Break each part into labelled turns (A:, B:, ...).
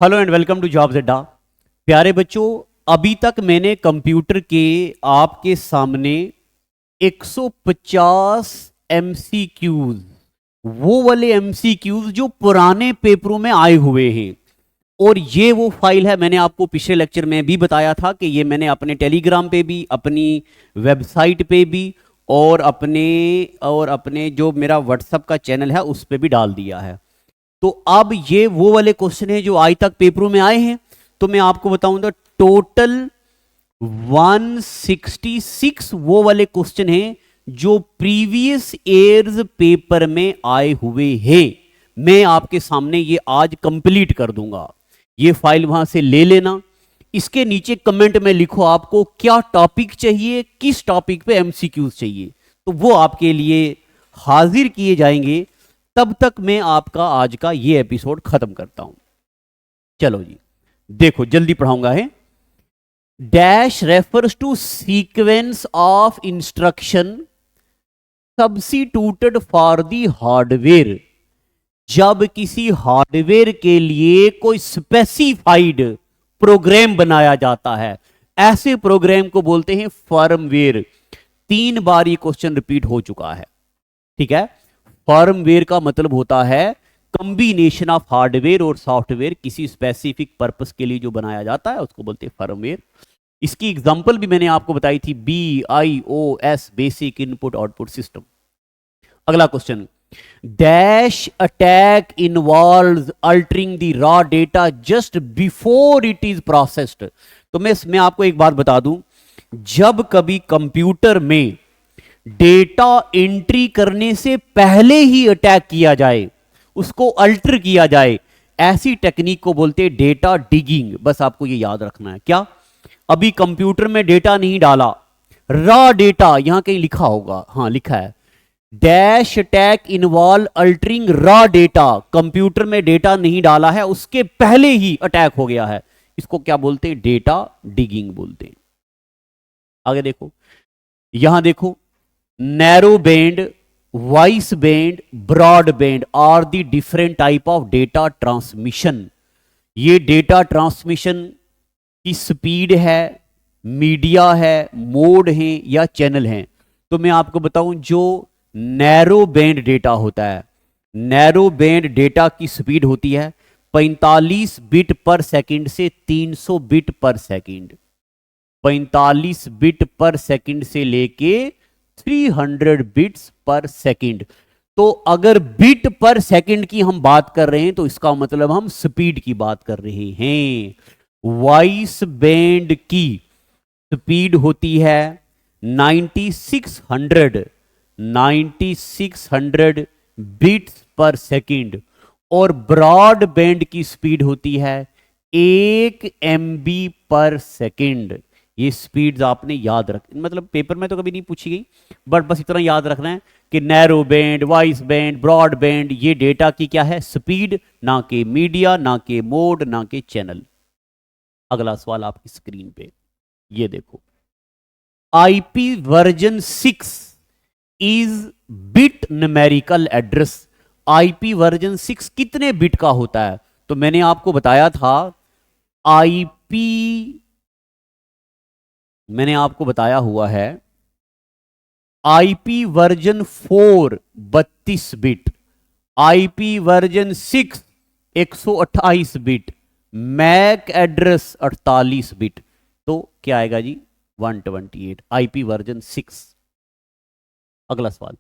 A: Hello and welcome to Jobs Adda. प्यारे बच्चों, अभी तक मैंने कंप्यूटर के आपके सामने 150 एमसीक्यूज, वो वाले एमसीक्यूज जो पुराने पेपरों में आए हुए हैं, और ये वो फाइल है। मैंने आपको पिछले लेक्चर में भी बताया था कि ये मैंने अपने टेलीग्राम पे भी, अपनी वेबसाइट पे भी और अपने जो मेरा व्हाट्सएप का चैनल है उस पे भी डाल दिया है। तो अब ये वो वाले क्वेश्चन है जो आज तक पेपरों में आए हैं। तो मैं आपको बताऊंगा, टोटल 166 वो वाले क्वेश्चन हैं जो प्रीवियस ईयर्स पेपर में आए हुए हैं। मैं आपके सामने ये आज कंप्लीट कर दूंगा। ये फाइल वहां से ले लेना। इसके नीचे कमेंट में लिखो आपको क्या टॉपिक चाहिए, किस टॉपिक पे एमसीक्यूज चाहिए, तो वो आपके लिए हाजिर किए जाएंगे। तब तक मैं आपका आज का ये एपिसोड खत्म करता हूं। चलो जी, देखो जल्दी पढ़ाऊंगा है। Dash refers to sequence of instruction substituted for the hardware. जब किसी हार्डवेयर के लिए कोई स्पेसिफाइड प्रोग्राम बनाया जाता है, ऐसे प्रोग्राम को बोलते हैं फर्मवेयर। 3 बार ये क्वेश्चन रिपीट हो चुका है, ठीक है। फर्मवेयर का मतलब होता है कंबीनेशन ऑफ हार्डवेयर और सॉफ्टवेयर, किसी स्पेसिफिक पर्पस के लिए जो बनाया जाता है उसको बोलते हैं फर्मवेयर। इसकी एग्जांपल भी मैंने आपको बताई थी, BIOS, basic input output system. अगला question, dash attack involves altering the raw data just before it is processed. तो मैं आपको एक बात बता दूं, जब कभी कंप्यूटर में डेटा एंट्री करने से पहले ही अटैक किया जाए, उसको अल्टर किया जाए, ऐसी टेक्निक को बोलते हैं डेटा डिगिंग। बस आपको ये याद रखना है। क्या अभी कंप्यूटर में डेटा नहीं डाला, रॉ डेटा, यहां कहीं लिखा होगा, हाँ लिखा है, dash attack involve altering raw data, computer में डेटा नहीं डाला है, उसके पहले ही अटैक हो गया है, इसको क्या बोलते हैं? डेटा डिगिंग बोलते हैं। आगे देखो, यहां देखो, narrow band, voice band, broad band are the different type of data transmission. ये डेटा ट्रांसमिशन की स्पीड है, मीडिया है, मोड है या चैनल है। तो मैं आपको बताऊं, जो नैरो बैंड डेटा होता है, नैरो बैंड डेटा की स्पीड होती है 45 बिट पर सेकंड से 300 बिट पर सेकंड। 45 बिट पर सेकंड से लेके 300 बिट्स पर सेकंड। तो अगर बिट पर सेकंड की हम बात कर रहे हैं तो इसका मतलब हम स्पीड की बात कर रहे हैं। वॉइस बैंड की स्पीड होती है 9600 बिट्स पर सेकंड, और ब्रॉड बैंड की स्पीड होती है 1 MB पर सेकंड। ये स्पीड्स आपने याद रख, मतलब पेपर में तो कभी नहीं पूछी गई, बट बस इतना याद रखना है कि narrow band, voice band, broad band, ये डेटा की क्या है? स्पीड, ना के मीडिया, ना के मोड, ना के चैनल। अगला सवाल आपकी स्क्रीन पे, ये देखो, IP version 6 is bit numerical address. IP version 6 कितने बिट का होता है? तो मैंने आपको बताया था, IP मैंने आपको बताया हुआ है, IP version 4 32 bit, IP version 6 128 bit, MAC address 48 bit. तो क्या आएगा जी? 128, IP वर्जन 6। अगला सवाल,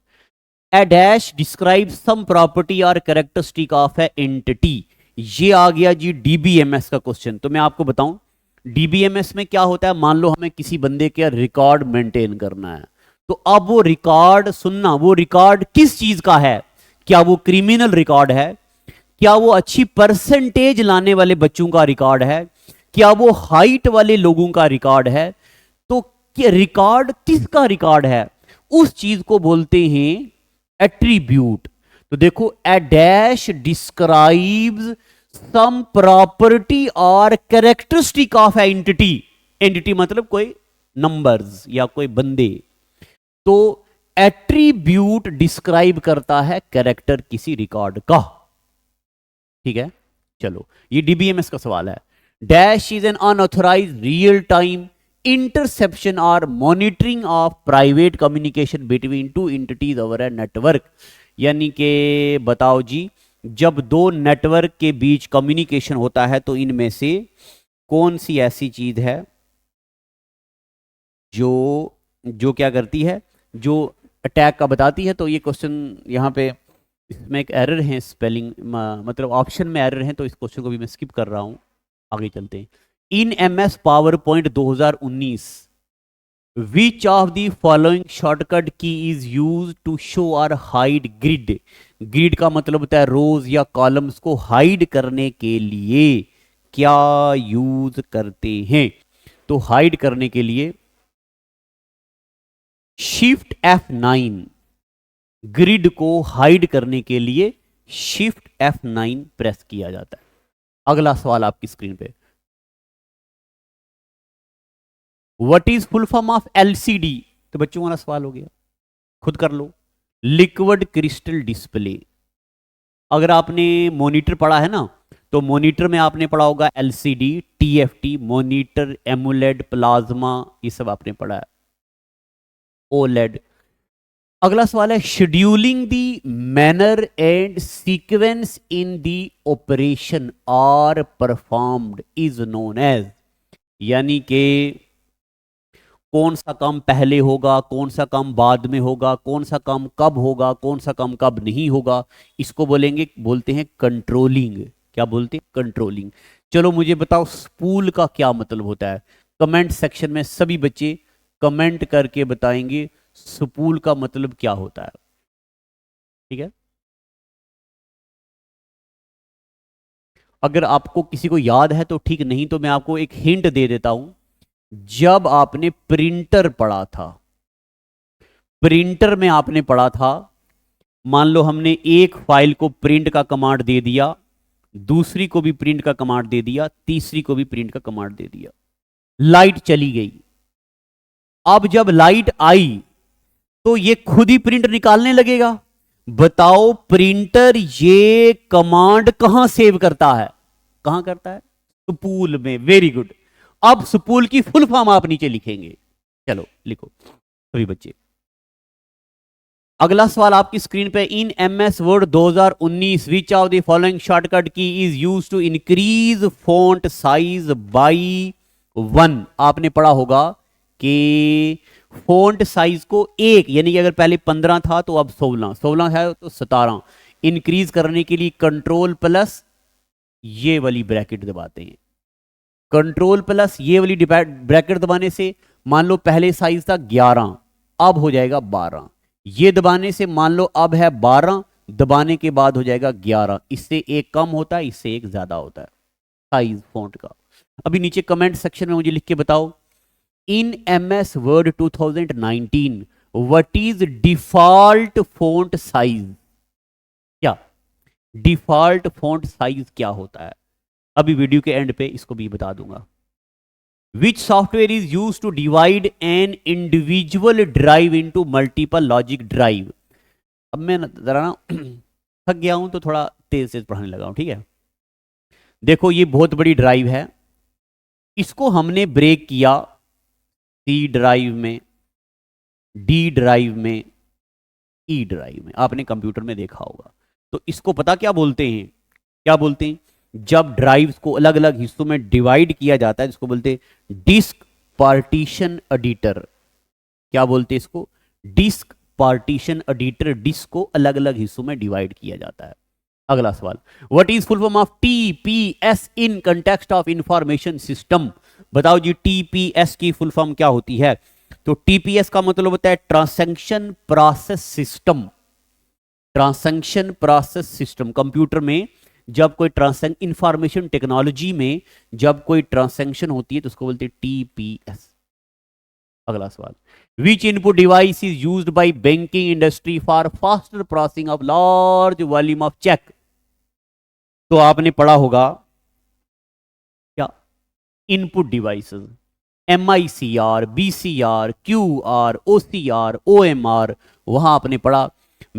A: ए डैश डिस्क्राइब सम प्रॉपर्टी और कैरेक्टरिस्टिक ऑफ ए एंटिटी। ये आ गया जी DBMS का क्वेश्चन। तो मैं आपको बताऊं, DBMS में क्या होता है, मान लो हमें किसी बंदे का रिकॉर्ड मेंटेन करना है, तो अब वो रिकॉर्ड सुनना, वो रिकॉर्ड किस चीज का है? क्या वो क्रिमिनल रिकॉर्ड है? क्या वो अच्छी परसेंटेज लाने वाले बच्चों का रिकॉर्ड है? क्या वो हाइट वाले लोगों का रिकॉर्ड है? तो क्या रिकॉर्ड किसका रिकॉर्ड है? उस चीज को बोलते हैं एट्रीब्यूट। तो देखो, ए डैश डिस्क्राइब्स सम प्रॉपर्टी और कैरेक्टरिस्टिक ऑफ एंटिटी। एंटिटी मतलब कोई नंबर्स या कोई बंदे। तो एट्रीब्यूट डिस्क्राइब करता है कैरेक्टर किसी रिकॉर्ड का, ठीक है। चलो ये डीबीएमएस का सवाल है। Dash is an unauthorised real time interception और monitoring of private communication between two entities over a network. यानी कि बताओ जी, जब दो नेटवर्क के बीच कम्युनिकेशन होता है तो इनमें से कौन सी ऐसी चीज है जो जो क्या करती है, जो अटैक का बताती है। तो ये क्वेश्चन यहाँ पे इसमें एक एरर है, स्पेलिंग मतलब ऑप्शन में एरर है, तो इस क्वेश्चन को भी मैं स्किप कर रहा हूं, आगे चलते हैं। In MS power point 2019 which of the following shortcut key is use to show और हाइड ग्रिड। ग्रिड का मतलब होता है रोज या कॉलम्स को हाइड करने के लिए क्या यूज करते हैं। तो हाइड करने के लिए शिफ्ट F9, ग्रिड को हाइड करने के लिए शिफ्ट F9 प्रेस किया जाता है। अगला सवाल आपकी स्क्रीन पे, what is full form of LCD। तो बच्चों वाला सवाल हो गया, खुद कर लो। Liquid crystal display. अगर आपने मॉनिटर पढ़ा है ना, तो मॉनिटर में आपने पढ़ा होगा LCD, TFT, मॉनिटर, एमुलेट, प्लाज्मा, ये सब आपने पढ़ा है, OLED। अगला सवाल है, scheduling the manner and sequence in the operation are performed is known as. यानी कि कौन सा काम पहले होगा, कौन सा काम बाद में होगा, कौन सा काम कब होगा, कौन सा काम कब नहीं होगा, इसको बोलते हैं कंट्रोलिंग। क्या बोलते हैं? कंट्रोलिंग। चलो मुझे बताओ स्पूल का क्या मतलब होता है। कमेंट सेक्शन में सभी बच्चे कमेंट करके बताएंगे स्पूल का मतलब क्या होता है। ठीक है, अगर आपको किसी को याद है तो ठीक, नहीं तो मैं आपको एक हिंट दे देता हूं। जब आपने प्रिंटर पढ़ा था, प्रिंटर में आपने पढ़ा था, मान लो हमने एक फाइल को प्रिंट का कमांड दे दिया, दूसरी को भी प्रिंट का कमांड दे दिया, तीसरी को भी प्रिंट का कमांड दे दिया, लाइट चली गई। अब जब लाइट आई तो ये खुद ही प्रिंट निकालने लगेगा। बताओ प्रिंटर ये कमांड कहां सेव करता है? कहां करता है? स्पूल में। Very good. अब स्पूल की फुल फॉर्म आप नीचे लिखेंगे। चलो लिखो सभी बच्चे। अगला सवाल आपकी स्क्रीन पे, in MS word 2019 which of the following shortcut key is use to increase font size by 1। आपने पढ़ा होगा कि फॉन्ट साइज को एक, यानी कि अगर पहले 15 था तो अब 16 है तो 17, इंक्रीज करने के लिए कंट्रोल प्लस ये वाली ब्रैकेट दबाते हैं। कंट्रोल प्लस ये वाली ब्रैकेट दबाने से मान लो पहले साइज था 11, अब हो जाएगा 12। ये दबाने से मान लो अब है 12, दबाने के बाद हो जाएगा 11। इससे एक कम होता है, इससे एक ज्यादा होता है साइज फॉन्ट का। अभी नीचे कमेंट सेक्शन में मुझे लिख के बताओ, इन MS word 2019 what is default font size. क्या डिफॉल्ट फॉन्ट साइज क्या होता है? अभी वीडियो के एंड पे इसको भी बता दूंगा। Which software is use to divide an individual drive into multiple logic drive. अब मैं जरा ना थक गया हूं तो थोड़ा तेज तेज पढ़ाने लगा हूं, ठीक है। देखो ये बहुत बड़ी ड्राइव है, इसको हमने ब्रेक किया C ड्राइव में, D ड्राइव में, E ड्राइव में। आपने कंप्यूटर में देखा होगा। तो इसको पता क्या बोलते हैं? क्या बोलते हैं? जब ड्राइव्स को अलग अलग हिस्सों में डिवाइड किया जाता है, जिसको बोलते हैं डिस्क पार्टीशन एडिटर। क्या बोलते हैं इसको? Disk partition editor. डिस्क को अलग अलग हिस्सों में डिवाइड किया जाता है। अगला सवाल, what is full form of TPS in context of information system. बताओ जी TPS की फुल फॉर्म क्या होती है? तो TPS का मतलब होता है transaction process system. Transaction process system. Computer में जब कोई ट्रांसैक्शन, इंफॉर्मेशन टेक्नोलॉजी में जब कोई ट्रांजैक्शन होती है तो उसको बोलते हैं TPS। अगला सवाल, which input device is used by banking industry for faster processing of large volume of cheque. तो आपने पढ़ा होगा क्या? Input devices, MICR, BCR, QR, OCR, OMR। वहां आपने पढ़ा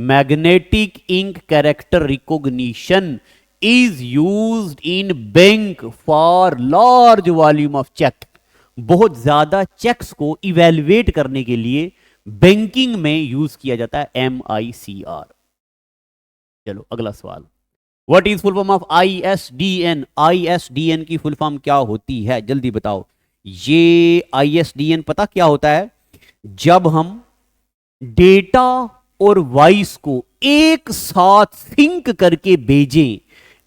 A: magnetic ink character recognition, is used in bank for large volume of cheque. बहुत ज्यादा चेक्स को इवेल्युएट करने के लिए बैंकिंग में यूज किया जाता है MICR। चलो अगला सवाल, what is full form of ISDN? ISDN की फुल फॉर्म क्या होती है, जल्दी बताओ। ये ISDN पता क्या होता है? जब हम डेटा और वॉइस को एक साथ सिंक करके भेजें,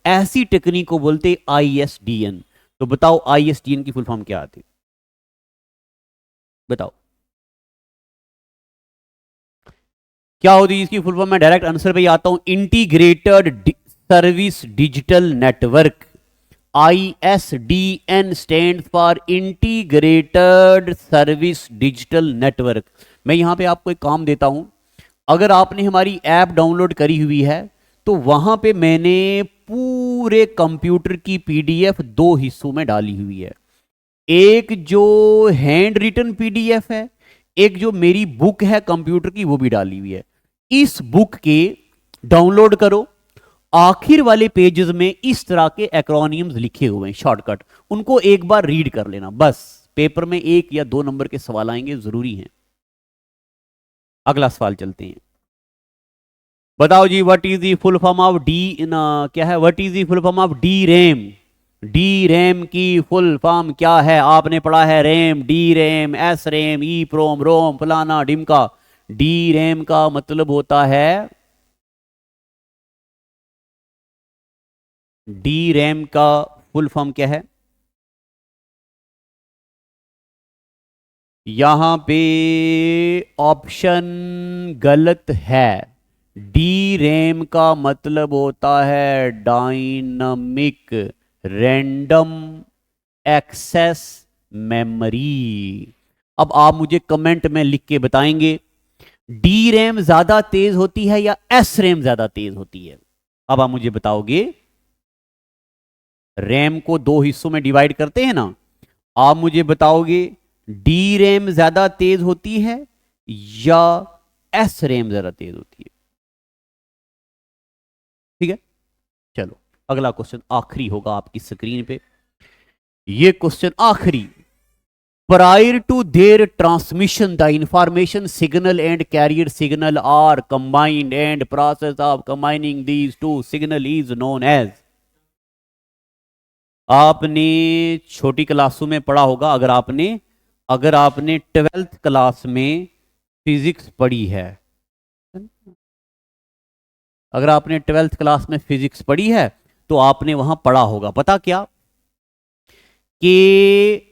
A: ऐसी टेक्निक को बोलते ISDN। तो बताओ ISDN की फुल फॉर्म क्या आती, बताओ क्या होती है इसकी फुल फॉर्म? मैं डायरेक्ट आंसर पे ही आता हूं, integrated service digital network. ISDN stand for integrated service digital network. मैं यहां पे आपको एक काम देता हूं, अगर आपने हमारी ऐप डाउनलोड करी हुई है तो वहां पे मैंने पूरे कंप्यूटर की PDF दो हिस्सों में डाली हुई है। एक जो हैंड रिटन PDF है, एक जो मेरी बुक है कंप्यूटर की वो भी डाली हुई है। इस बुक के डाउनलोड करो, आखिर वाले पेजेस में इस तरह के एक्रोनियम्स लिखे हुए हैं शॉर्टकट, उनको एक बार रीड कर लेना बस। पेपर में 1 या 2 नंबर के सवाल आएंगे, जरूरी हैं। अगला सवाल चलते हैं, बताओ जी what is the full form of D क्या है, what is the full form of D RAM? D RAM की फुल फॉर्म क्या है? आपने पढ़ा है RAM, D RAM, S RAM, E PROM, ROM, फलाना डिमका। डी रैम का मतलब होता है, डी रैम का फुल फॉर्म क्या है? यहां पे ऑप्शन गलत है। डी रैम का मतलब होता है डायनामिक रैंडम एक्सेस मेमोरी। अब आप मुझे कमेंट में लिख के बताएंगे डी रैम ज्यादा तेज होती है या एस रैम ज्यादा तेज होती है? अब आप मुझे बताओगे, रैम को 2 हिस्सों में डिवाइड करते हैं ना, आप मुझे बताओगे डी रैम ज्यादा तेज होती है या एस रैम ज्यादा तेज होती है? ठीक है, चलो अगला क्वेश्चन आखिरी होगा आपकी स्क्रीन पे। ये क्वेश्चन आखिरी, prior to their transmission the information signal and carrier signal are combined and process of combining these two signal is known as। आपने छोटी क्लासों में पढ़ा होगा, अगर आपने 12th क्लास में फिजिक्स पढ़ी है, अगर आपने 12th क्लास में फिजिक्स पढ़ी है तो आपने वहां पढ़ा होगा, पता क्या कि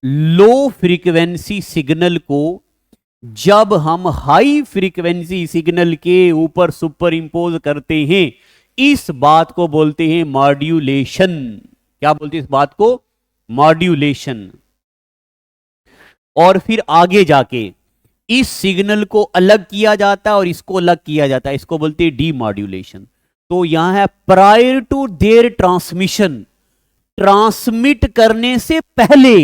A: लो फ्रीक्वेंसी सिग्नल को जब हम हाई फ्रीक्वेंसी सिग्नल के ऊपर सुपर इंपोज करते हैं, इस बात को बोलते हैं मॉड्यूलेशन। क्या बोलते हैं इस बात को? मॉड्यूलेशन। और फिर आगे जाके इस सिग्नल को अलग किया जाता है और इसको अलग किया जाता है, इसको बोलते हैं डीमॉड्यूलेशन। तो यहां है prior to their transmission, transmit करने से पहले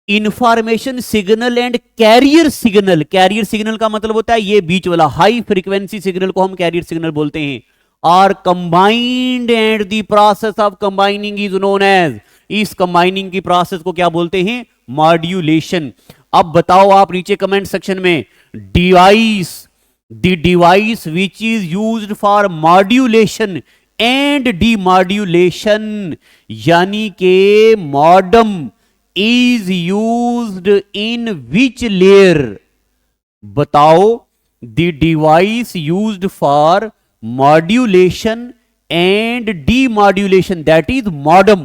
A: information signal and carrier signal. Carrier signal का मतलब होता है ये बीच वाला, हाई फ्रीक्वेंसी सिग्नल को हम कैरियर सिग्नल बोलते हैं। Are combined and the process of combining is known as, इस कंबाइनिंग की प्रोसेस को क्या बोलते हैं? मॉड्यूलेशन। अब बताओ आप नीचे कमेंट सेक्शन में, device, the device which is used for modulation and demodulation, यानी के modem is used in which layer? बताओ, the device used for modulation and demodulation, that is modem,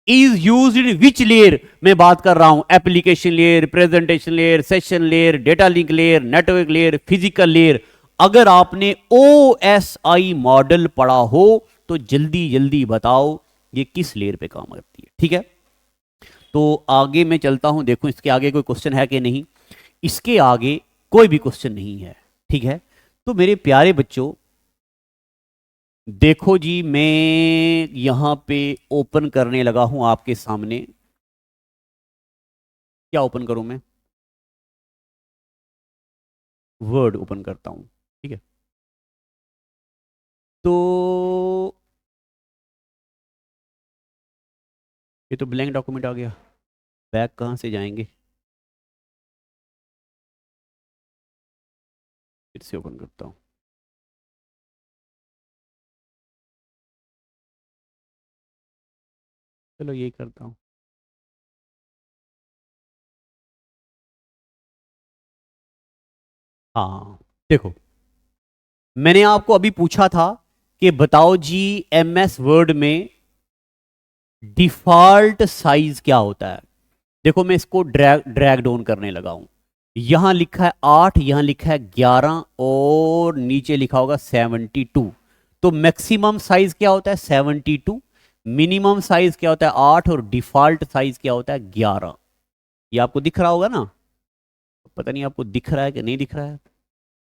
A: is used in which layer? मैं बात कर रहा हूं application layer, presentation layer, session layer, data link layer, network layer, physical layer. अगर आपने OSI model पढ़ा हो तो जल्दी जल्दी बताओ ये किस लेयर पे काम करती है। ठीक है, तो आगे मैं चलता हूं, देखो इसके आगे कोई क्वेश्चन है कि नहीं। इसके आगे कोई भी क्वेश्चन नहीं है। ठीक है, तो मेरे प्यारे बच्चों देखो जी, मैं यहां पे ओपन करने लगा हूं आपके सामने। क्या ओपन करूं मैं? वर्ड ओपन करता हूं। ठीक है, तो ये तो ब्लैंक डॉक्यूमेंट आ गया, बैक कहाँ से जाएंगे, फिर से ओपन करता हूँ। चलो यही करता हूँ। हाँ देखो, मैंने आपको अभी पूछा था कि बताओ जी एमएस वर्ड में डिफॉल्ट साइज क्या होता है। देखो मैं इसको ड्रैग डाउन करने लगा हूं। यहां लिखा है 8, यहां लिखा है 11 और नीचे लिखा होगा 72। तो मैक्सिमम साइज क्या होता है 72, मिनिमम साइज क्या होता है 8 और डिफॉल्ट साइज क्या होता है 11। ये आपको दिख रहा होगा ना, पता नहीं आपको दिख रहा है कि नहीं दिख रहा है।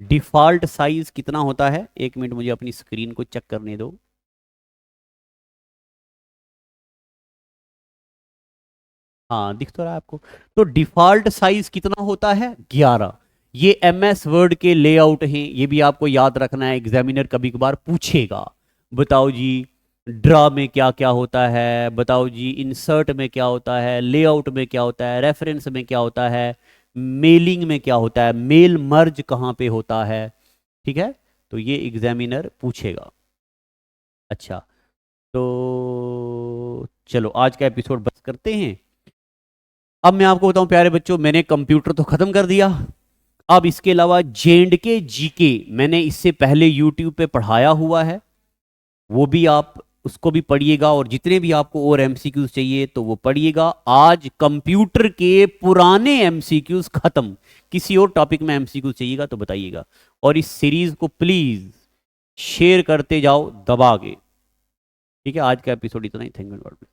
A: डिफॉल्ट साइज कितना होता है, एक मिनट मुझे अपनी स्क्रीन को चेक करने दो। हाँ दिख तो रहा है आपको। तो डिफॉल्ट साइज कितना होता है 11। ये एमएस वर्ड के लेआउट हैं, ये भी आपको याद रखना है, एग्जामिनर कभी कभार पूछेगा। बताओ जी ड्रा में क्या क्या होता है, बताओ जी इंसर्ट में क्या होता है, लेआउट में क्या होता है, रेफरेंस में क्या होता है, मेलिंग में क्या होता है, मेल मर्ज कहाँ पे होता है। ठीक है, तो ये एग्जामिनर पूछेगा। अच्छा, तो चलो आज का एपिसोड बस करते हैं। अब मैं आपको बताऊं प्यारे बच्चों, मैंने कंप्यूटर तो खत्म कर दिया। अब इसके अलावा जेएंड के जीके मैंने इससे पहले यूट्यूब पे पढ़ाया हुआ है, वो भी आप उसको भी पढ़िएगा, और जितने भी आपको और एमसीक्यूज चाहिए तो वो पढ़िएगा। आज कंप्यूटर के पुराने एमसीक्यूज खत्म, किसी और टॉपिक में एमसीक्यूज चाहिएगा तो बताइएगा। और इस सीरीज को प्लीज शेयर करते जाओ दबा के। ठीक है, आज का एपिसोड इतना ही। Thank you.